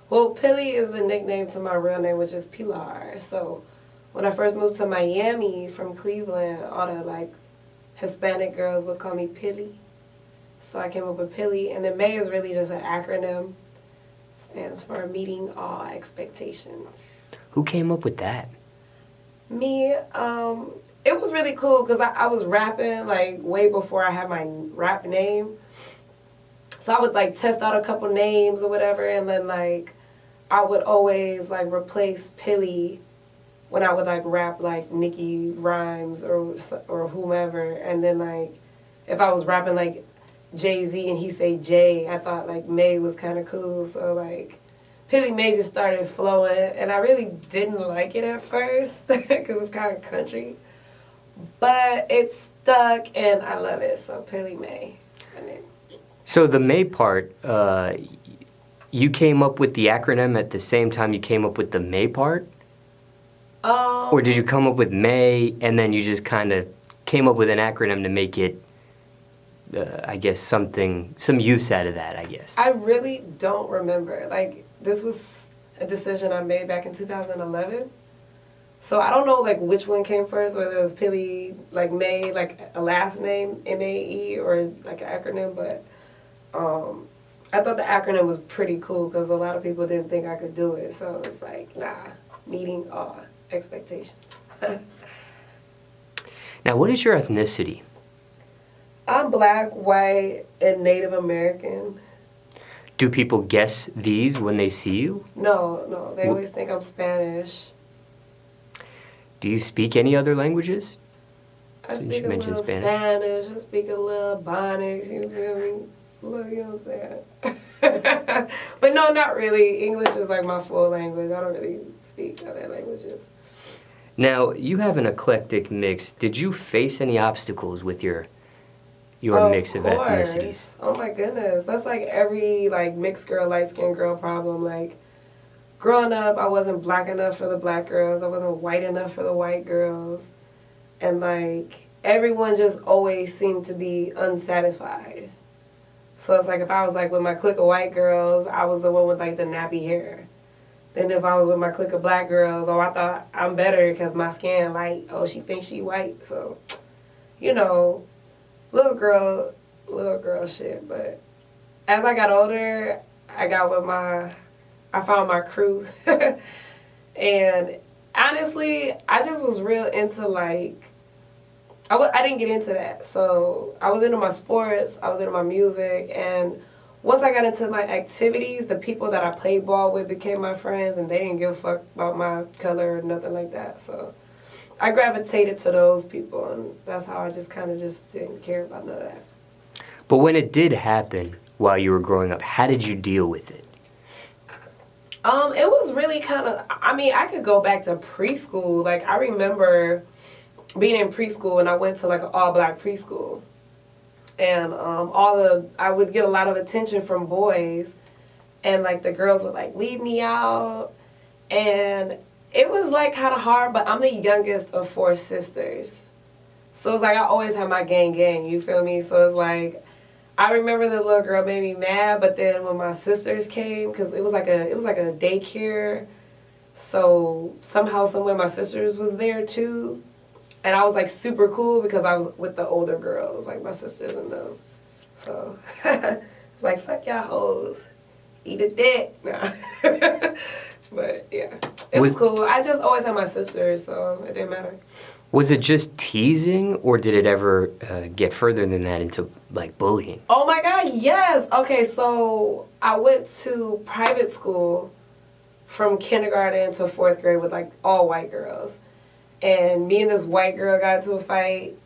Well, Pilly is the nickname to my real name, which is Pilar. So when I first moved to Miami from Cleveland, all the like Hispanic girls would call me Pilly. So I came up with Pilly, and then May is really just an acronym. Stands for meeting all expectations. Who came up with that? Me. It was really cool because I was rapping like way before I had my rap name. So I would like test out a couple names or whatever, and then like I would always like replace Pilly when I would like rap like Nicki Rhymes or whomever, and then like if I was rapping like Jay-Z and he say Jay, I thought like May was kind of cool, so like Pilly May just started flowing, and I really didn't like it at first because it's kind of country, but it stuck and I love it, so Pilly May is my name. So the May part, you came up with the acronym at the same time you came up with the May part? Or did you come up with May and then you just kind of came up with an acronym to make it, I guess, some use out of that, I guess? I really don't remember. Like, this was a decision I made back in 2011. So I don't know, like, which one came first, whether it was Pilly, like, May, like, a last name, M-A-E, or, like, an acronym. But I thought the acronym was pretty cool because a lot of people didn't think I could do it. So it's like, nah, meeting all expectations. Now, what is your ethnicity? I'm Black, white, and Native American. Do people guess these when they see you? No. They always think I'm Spanish. Do you speak any other languges? I speak a little Spanish. I speak a little Bonics. You feel me? Look, you know what I'm saying? But no, not really. English is like my full language. I don't really speak other languages. Now, you have an eclectic mix. Did you face any obstacles with your mix of ethnicities? Oh my goodness. That's like every like mixed girl, light skinned girl problem. Like growing up, I wasn't black enough for the black girls. I wasn't white enough for the white girls. And like everyone just always seemed to be unsatisfied. So it's like if I was like with my clique of white girls, I was the one with like the nappy hair. Then if I was with my clique of black girls, oh, I thought I'm better because my skin light. Oh, she thinks she white. So, you know, little girl shit. But as I got older, I found my crew. And honestly, I just was real into like, I didn't get into that. So I was into my sports, I was into my music, and once I got into my activities, the people that I played ball with became my friends, and they didn't give a fuck about my color or nothing like that. So I gravitated to those people, and that's how I just kind of just didn't care about none of that. But when it did happen while you were growing up, how did you deal with it? It was really kind of, I could go back to preschool. Like, I remember being in preschool, and I went to like an all-black preschool. And I would get a lot of attention from boys, and like the girls would like leave me out, and it was like kind of hard, but I'm the youngest of 4 sisters. So it's like I always have my gang, you feel me? So it's like, I remember the little girl made me mad, but then when my sisters came, because it was like a daycare, so somehow, somewhere my sisters was there too. And I was like super cool because I was with the older girls, like my sisters and them. So it's like, fuck y'all hoes. Eat a dick. Nah. But yeah, it was cool. I just always had my sisters, so it didn't matter. Was it just teasing, or did it ever get further than that into like bullying? Oh my God, yes. Okay, so I went to private school from kindergarten to 4th grade with like all white girls. And me and this white girl got into a fight,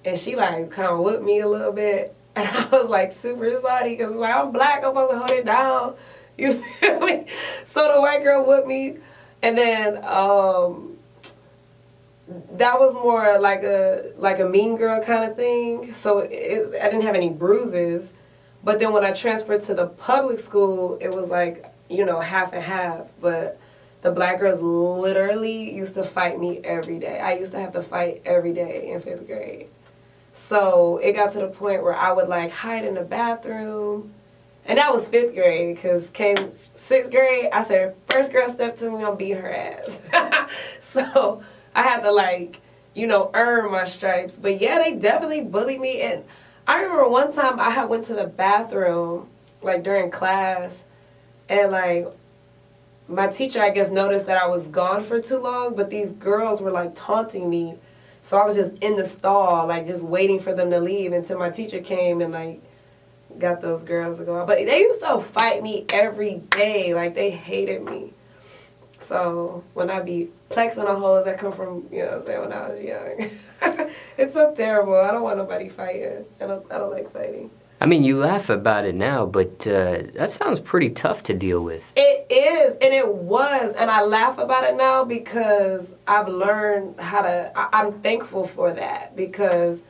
and she like kind of whipped me a little bit, and I was like super salty because like I'm black, I'm supposed to hold it down. You feel me? So the white girl whipped me, and then that was more like a mean girl kind of thing. So I didn't have any bruises, but then when I transferred to the public school, it was like, you know, half and half, but the black girls literally used to fight me every day. I used to have to fight every day in 5th grade. So it got to the point where I would like hide in the bathroom And that was 5th grade, because came 6th grade, I said, first girl step to me, I'm beating her ass. So I had to, like, you know, earn my stripes. But yeah, they definitely bullied me. And I remember one time I had went to the bathroom, like, during class, and, like, my teacher, I guess, noticed that I was gone for too long, but these girls were, like, taunting me. So I was just in the stall, like, just waiting for them to leave until my teacher came and, like, got those girls to go out. But they used to fight me every day. Like, they hated me. So when I be plexing the holes that come from, you know what I'm saying, when I was young. It's so terrible. I don't want nobody fighting. I don't like fighting. I mean, you laugh about it now, but that sounds pretty tough to deal with. It is, and it was. And I laugh about it now because I've learned how to, I'm thankful for that, because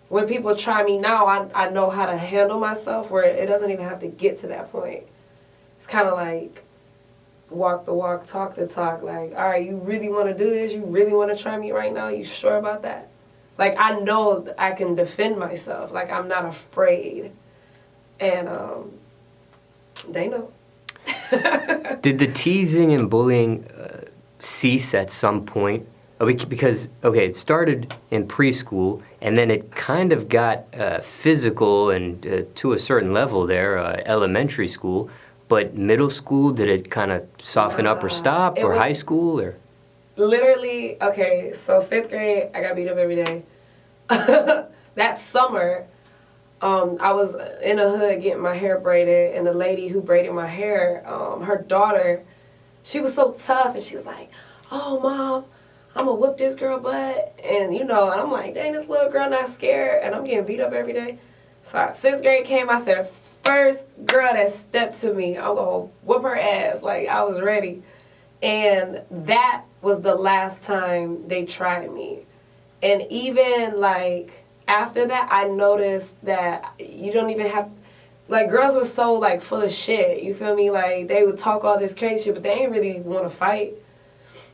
when people try me now, I know how to handle myself where it doesn't even have to get to that point. It's kind of like walk the walk, talk the talk. Like, all right, you really want to do this? You really want to try me right now? You sure about that? Like, I know that I can defend myself. Like, I'm not afraid. And they know. Did the teasing and bullying cease at some point? Because, okay, it started in preschool, and then it kind of got physical and to a certain level there, elementary school. But middle school, did it kind of soften up or stop? Or high school? Or literally, okay, so 5th grade, I got beat up every day. That summer, I was in a hood getting my hair braided, and the lady who braided my hair, her daughter, she was so tough, and she was like, oh, Mom, I'm going to whoop this girl butt. And, you know, I'm like, dang, this little girl not scared, and I'm getting beat up every day. So 6th grade came, I said, first girl that stepped to me, I'm going to whoop her ass. Like, I was ready. And that was the last time they tried me. And even, like, after that, I noticed that you don't even have, like, girls were so, like, full of shit, you feel me? Like, they would talk all this crazy shit, but they ain't really want to fight.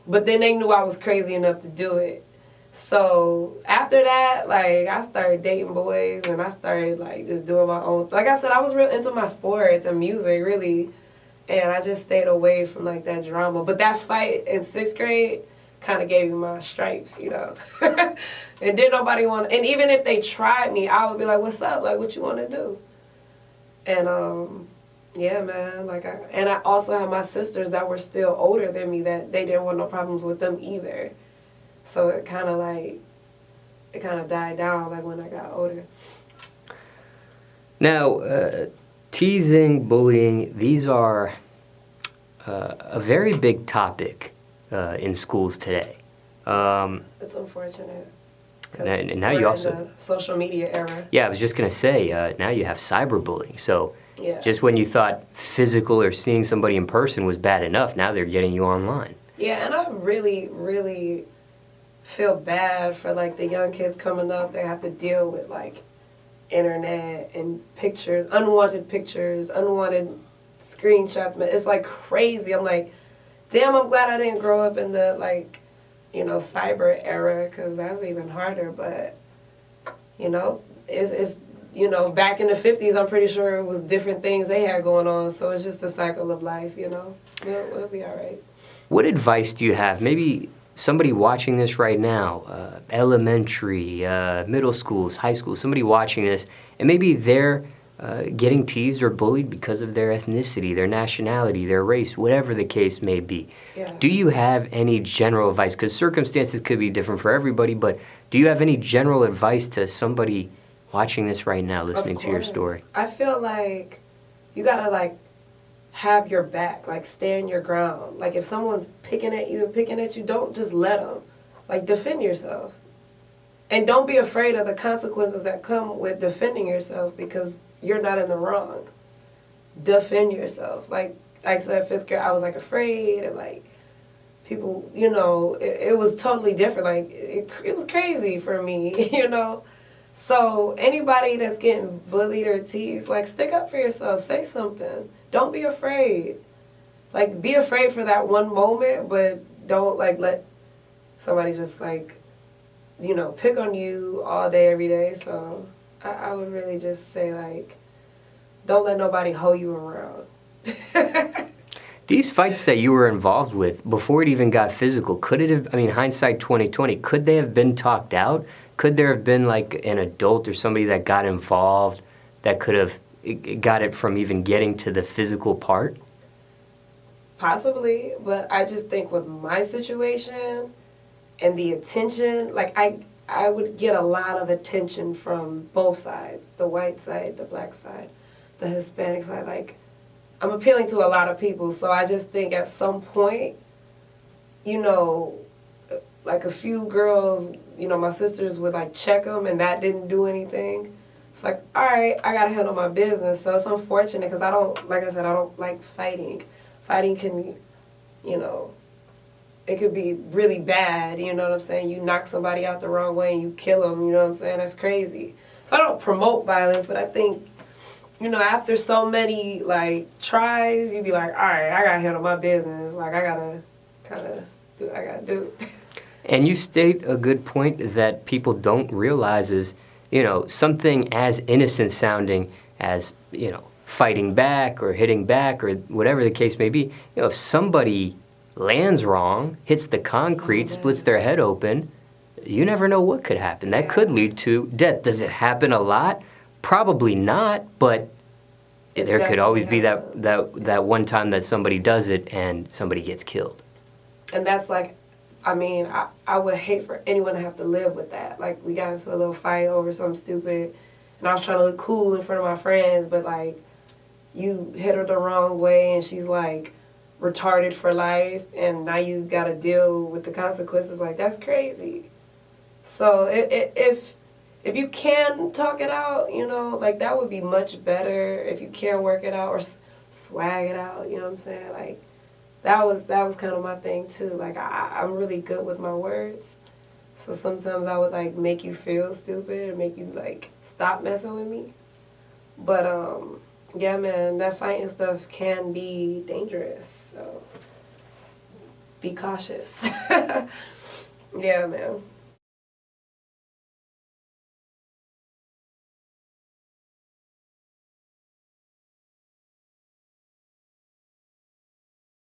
But then they knew I was crazy enough to do it. So after that, like, I started dating boys, and I started, like, just doing my own. Like I said, I was real into my sports and music, really. And I just stayed away from, like, that drama. But that fight in 6th grade kind of gave me my stripes, you know. And then nobody want, and even if they tried me, I would be like, what's up? Like, what you want to do? And, yeah, man, like, I also had my sisters that were still older than me that they didn't want no problems with them either. So it kind of died down, like, when I got older. now, teasing, bullying, these are a very big topic in schools today. It's unfortunate. And now you also, in the social media era. Yeah, I was just going to say, now you have cyberbullying. So Yeah. just when you thought physical or seeing somebody in person was bad enough, now they're getting you online. Yeah, and I really, really feel bad for, like, the young kids coming up. They have to deal with, like, internet and pictures, unwanted screenshots. It's, like, crazy. I'm like, damn, I'm glad I didn't grow up in the, like, you know, cyber era, because that's even harder. But, you know, it's you know, back in the 50s, I'm pretty sure it was different things they had going on. So it's just the cycle of life, you know. We'll be all right. What advice do you have? Maybe somebody watching this right now, elementary, middle schools, high schools, somebody watching this, and maybe they're getting teased or bullied because of their ethnicity, their nationality, their race, whatever the case may be. Yeah. Do you have any general advice? Because circumstances could be different for everybody, but do you have any general advice to somebody watching this right now, listening to your story? I feel like you gotta, like, have your back, like, stand your ground. Like, if someone's picking at you, don't just let them. Like, defend yourself. And don't be afraid of the consequences that come with defending yourself, because you're not in the wrong. Defend yourself. Like I said, 5th grade, I was, like, afraid, and, like, people, you know, it was totally different. Like, it was crazy for me, you know. So anybody that's getting bullied or teased, like, stick up for yourself. Say something. Don't be afraid. Like, be afraid for that one moment, but don't, like, let somebody just, like, you know, pick on you all day, every day. So I would really just say, like, don't let nobody hoe you around. These fights that you were involved with, before it even got physical, could it have, I mean, hindsight 2020, could they have been talked out? Could there have been like an adult or somebody that got involved that could have got it from even getting to the physical part? Possibly, but I just think with my situation and the attention, like I would get a lot of attention from both sides, the white side, the black side, the Hispanic side. Like, I'm appealing to a lot of people, so I just think at some point, you know, like a few girls, you know, my sisters would like check them and that didn't do anything. It's like, all right, I gotta handle my business. So it's unfortunate because I don't, like I said, I don't like fighting. Fighting can, you know, it could be really bad, you know what I'm saying? You knock somebody out the wrong way and you kill them, you know what I'm saying? That's crazy. So I don't promote violence, but I think, you know, after so many, like, tries, you'd be like, all right, I gotta handle my business. Like, I gotta kind of do what I gotta do. And you state a good point that people don't realize is, you know, something as innocent sounding as, you know, fighting back or hitting back or whatever the case may be. You know, if somebody lands wrong, hits the concrete, splits their head open, you never know what could happen. That could lead to death. Does it happen a lot? Probably not, but there could always be that one time that somebody does it and somebody gets killed. And that's like, I mean, I would hate for anyone to have to live with that. Like, we got into a little fight over something stupid, and I was trying to look cool in front of my friends, but, like, you hit her the wrong way, and she's, like, retarded for life, and now you got to deal with the consequences. Like, that's crazy. So if you can talk it out, you know, like, that would be much better if you can work it out or swag it out, you know what I'm saying? Like, that was kind of my thing too. Like, I'm really good with my words. So sometimes I would like make you feel stupid or make you like stop messing with me. But yeah, man, that fighting stuff can be dangerous. So be cautious. Yeah, man.